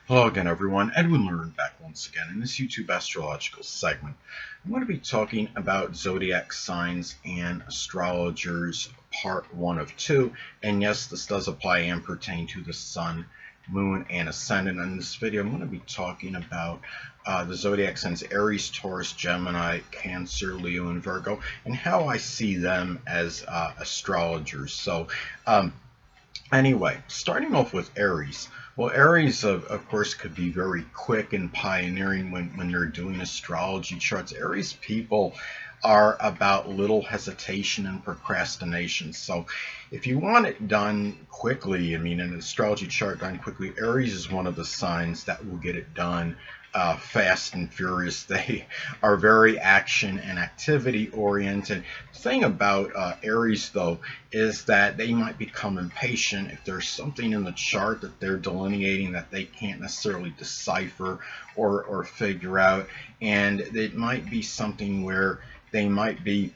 Hello again, everyone. Edwin Learnard back once again in this YouTube astrological segment. I'm going to be talking about zodiac signs and astrologers, part 1 of 2. And yes, this does apply and pertain to the sun, moon, and ascendant. In this video, I'm going to be talking about the zodiac signs Aries, Taurus, Gemini, Cancer, Leo, and Virgo, and how I see them as astrologers. Anyway, starting off with Aries. Well, Aries, of course, could be very quick and pioneering when they're doing astrology charts. Aries people are about little hesitation and procrastination. So if you want it done quickly, I mean, an astrology chart done quickly, Aries is one of the signs that will get it done fast and furious. They are very action and activity oriented. The thing about Aries, though, is that they might become impatient if there's something in the chart that they're delineating that they can't necessarily decipher or figure out. And it might be something where they might be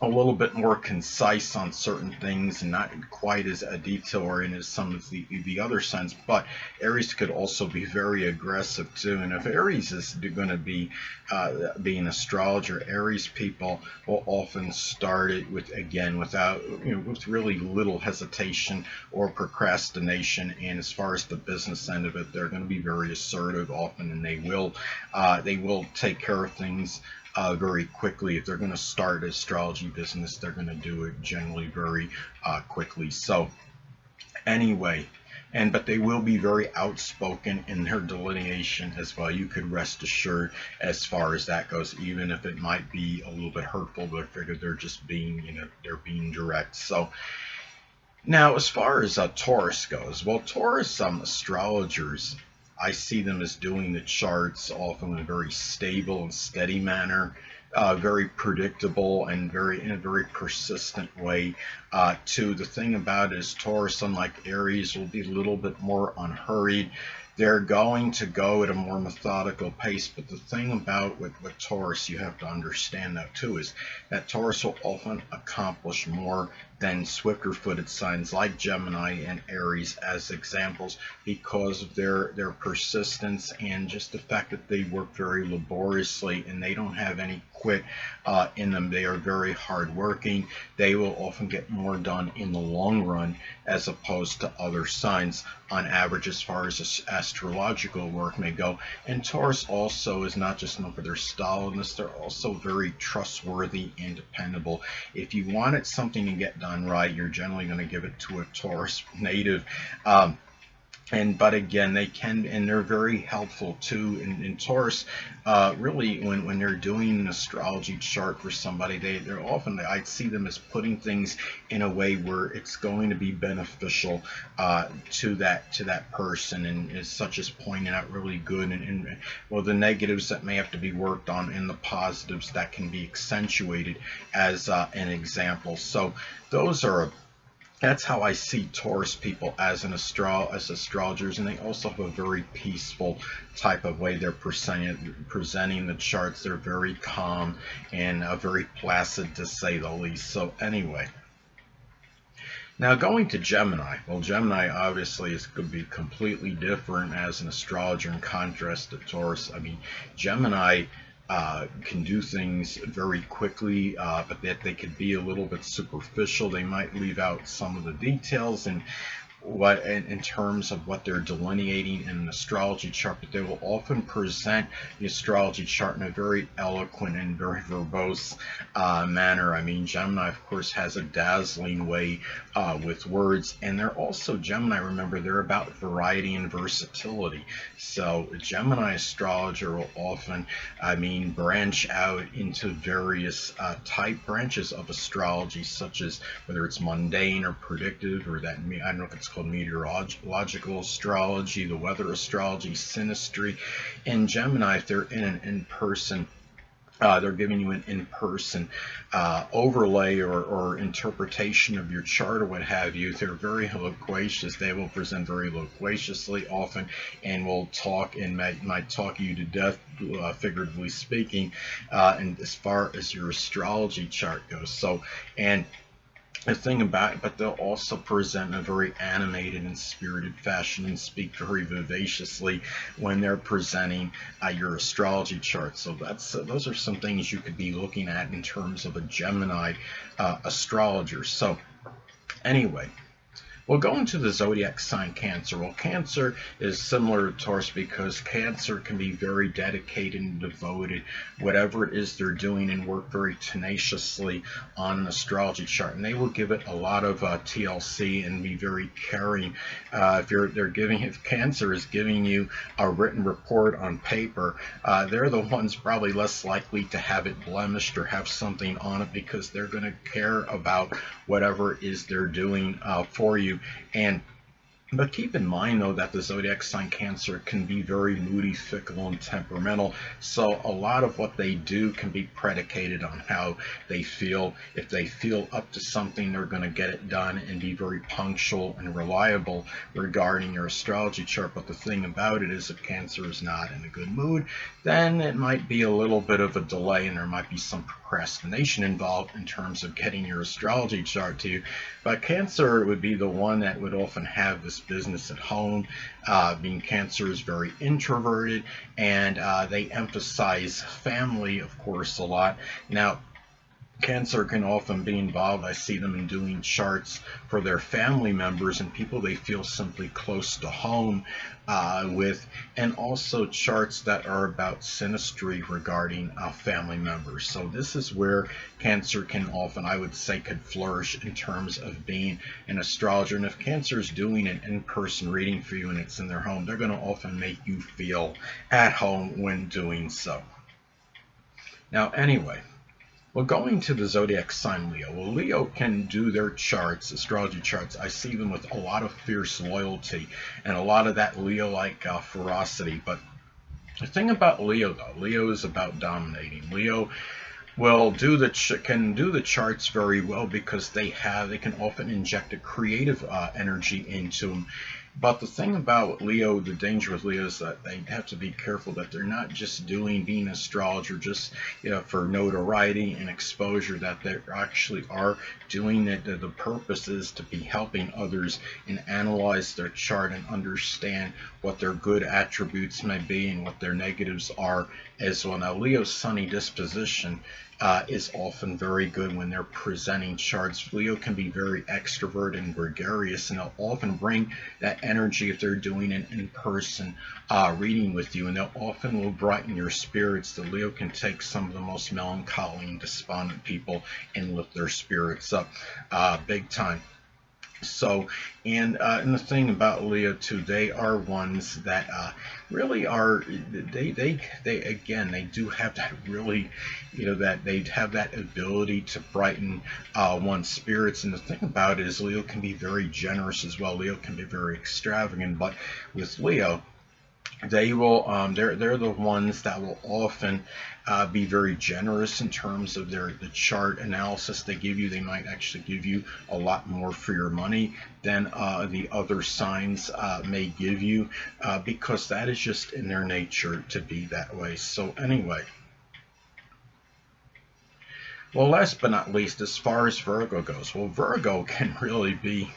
a little bit more concise on certain things and not quite as detail oriented as some of the other signs. But Aries could also be very aggressive too. And if Aries is going to be an astrologer, Aries people will often start it with, again, without, with really little hesitation or procrastination. And as far as the business end of it, they're going to be very assertive often, and they will take care of things very quickly. If they're going to start an astrology business, they're going to do it generally very quickly. So anyway, but they will be very outspoken in their delineation as well. You could rest assured as far as that goes, even if it might be a little bit hurtful, but I figure they're just being, they're being direct. So now, as far as Taurus goes, well, Taurus astrologers, I see them as doing the charts often in a very stable and steady manner, very predictable and in a very persistent way. Too, the thing about it is Taurus, unlike Aries, will be a little bit more unhurried. They're going to go at a more methodical pace, but the thing about with Taurus, you have to understand that too, is that Taurus will often accomplish more than swifter-footed signs like Gemini and Aries as examples, because of their persistence and just the fact that they work very laboriously and they don't have any quit in them. They are very hardworking. They will often get more done in the long run as opposed to other signs on average as far as astrological work may go. And Taurus also is not just known for their stolidness, they're also very trustworthy and dependable. If you wanted something to get done right, you're generally going to give it to a Taurus native. But again, they can, and they're very helpful too. In Taurus, really, when they're doing an astrology chart for somebody, they're often, I see them as putting things in a way where it's going to be beneficial to that person, and such as pointing out really good and well, the negatives that may have to be worked on, and the positives that can be accentuated as an example. So that's how I see Taurus people as as astrologers, and they also have a very peaceful type of way they're presenting the charts. They're very calm and very placid, to say the least. So anyway, now going to Gemini. Well, Gemini obviously could be completely different as an astrologer in contrast to Taurus. I mean, Gemini can do things very quickly, but that they could be a little bit superficial. They might leave out some of the details and what in terms of what they're delineating in an astrology chart, but they will often present the astrology chart in a very eloquent and very verbose manner. I mean, Gemini, of course, has a dazzling way with words, and they're also, Gemini, remember, they're about variety and versatility. So a Gemini astrologer will often, branch out into various type branches of astrology, such as whether it's mundane or predictive, or that, I don't know if it's called meteorological astrology, the weather astrology, synastry. In Gemini, if they're in an in-person, they're giving you an in-person overlay or interpretation of your chart or what have you. They're very loquacious. They will present very loquaciously often, and will talk and might talk you to death, figuratively speaking, and as far as your astrology chart goes. So, and the thing about it, but they'll also present in a very animated and spirited fashion and speak very vivaciously when they're presenting your astrology chart. So those are some things you could be looking at in terms of a Gemini astrologer. So anyway, we'll go into the zodiac sign Cancer. Well, Cancer is similar to Taurus because Cancer can be very dedicated and devoted, whatever it is they're doing, and work very tenaciously on an astrology chart. And they will give it a lot of TLC and be very caring. If Cancer is giving you a written report on paper, they're the ones probably less likely to have it blemished or have something on it because they're going to care about whatever it is they're doing for you. But keep in mind, though, that the zodiac sign Cancer can be very moody, fickle, and temperamental. So a lot of what they do can be predicated on how they feel. If they feel up to something, they're going to get it done and be very punctual and reliable regarding your astrology chart. But the thing about it is, if Cancer is not in a good mood, then it might be a little bit of a delay and there might be some procrastination involved in terms of getting your astrology chart to you. But Cancer would be the one that would often have this business at home. Being Cancer is very introverted, and they emphasize family, of course, a lot. Now, Cancer can often be involved. I see them in doing charts for their family members and people they feel simply close to home with, and also charts that are about synastry regarding family members. So this is where Cancer can often, I would say, could flourish in terms of being an astrologer. And if Cancer is doing an in-person reading for you and it's in their home, they're going to often make you feel at home when doing so. Now, anyway, well, going to the zodiac sign Leo. Well, Leo can do their charts, astrology charts. I see them with a lot of fierce loyalty and a lot of that Leo-like ferocity. But the thing about Leo, though, Leo is about dominating. Leo will can do the charts very well because they can often inject a creative energy into them. But the thing about Leo, the danger with Leo is that they have to be careful that they're not just being an astrologer just for notoriety and exposure, that they actually are doing it. The purpose is to be helping others and analyze their chart and understand what their good attributes may be and what their negatives are as well. Now, Leo's sunny disposition is often very good when they're presenting charts. Leo can be very extrovert and gregarious, and they'll often bring that energy if they're doing an in-person reading with you, and they'll often will brighten your spirits. The Leo can take some of the most melancholy and despondent people and lift their spirits up big time. So, and the thing about Leo too, they are ones that really are. They do have that really, that they have that ability to brighten one's spirits. And the thing about it is, Leo can be very generous as well. Leo can be very extravagant, but with Leo, they will they're the ones that will often be very generous in terms of the chart analysis they give you. They might actually give you a lot more for your money than the other signs may give you because that is just in their nature to be that way. So anyway, well, last but not least, as far as Virgo goes, well, Virgo can really be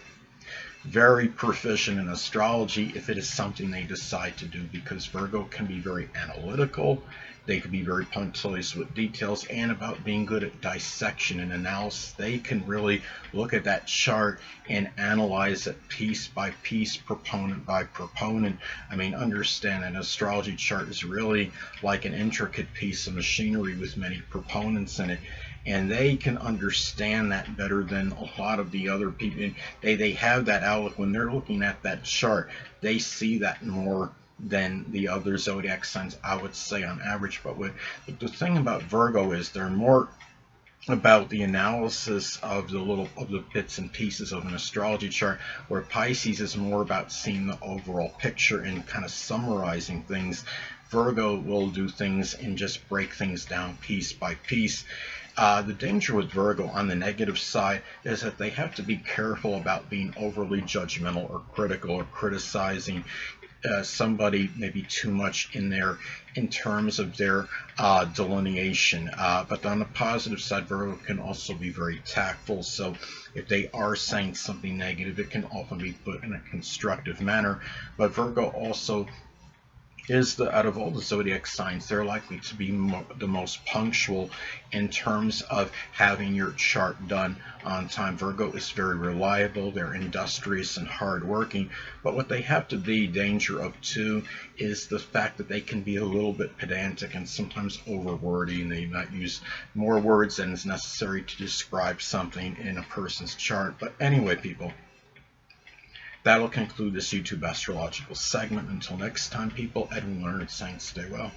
very proficient in astrology if it is something they decide to do, because Virgo can be very analytical. They can be very punctilious with details and about being good at dissection and analysis. They can really look at that chart and analyze it piece by piece, proponent by proponent. I mean, understand an astrology chart is really like an intricate piece of machinery with many proponents in it. And they can understand that better than a lot of the other people. They have that outlook. When they're looking at that chart, they see that more than the other zodiac signs, I would say, on average. But the thing about Virgo is they're more about the analysis of the bits and pieces of an astrology chart, where Pisces is more about seeing the overall picture and kind of summarizing things. Virgo will do things and just break things down piece by piece. The danger with Virgo on the negative side is that they have to be careful about being overly judgmental or critical or criticizing somebody maybe too much in there in terms of their delineation. But on the positive side, Virgo can also be very tactful. So if they are saying something negative, it can often be put in a constructive manner. But Virgo also is out of all the zodiac signs, they're likely to be the most punctual in terms of having your chart done on time. Virgo is very reliable, they're industrious and hardworking, but what they have to be danger of too is the fact that they can be a little bit pedantic and sometimes overwordy, and they might use more words than is necessary to describe something in a person's chart. But anyway, people, that'll conclude this YouTube astrological segment. Until next time, people, Edwin Learnard saying stay well.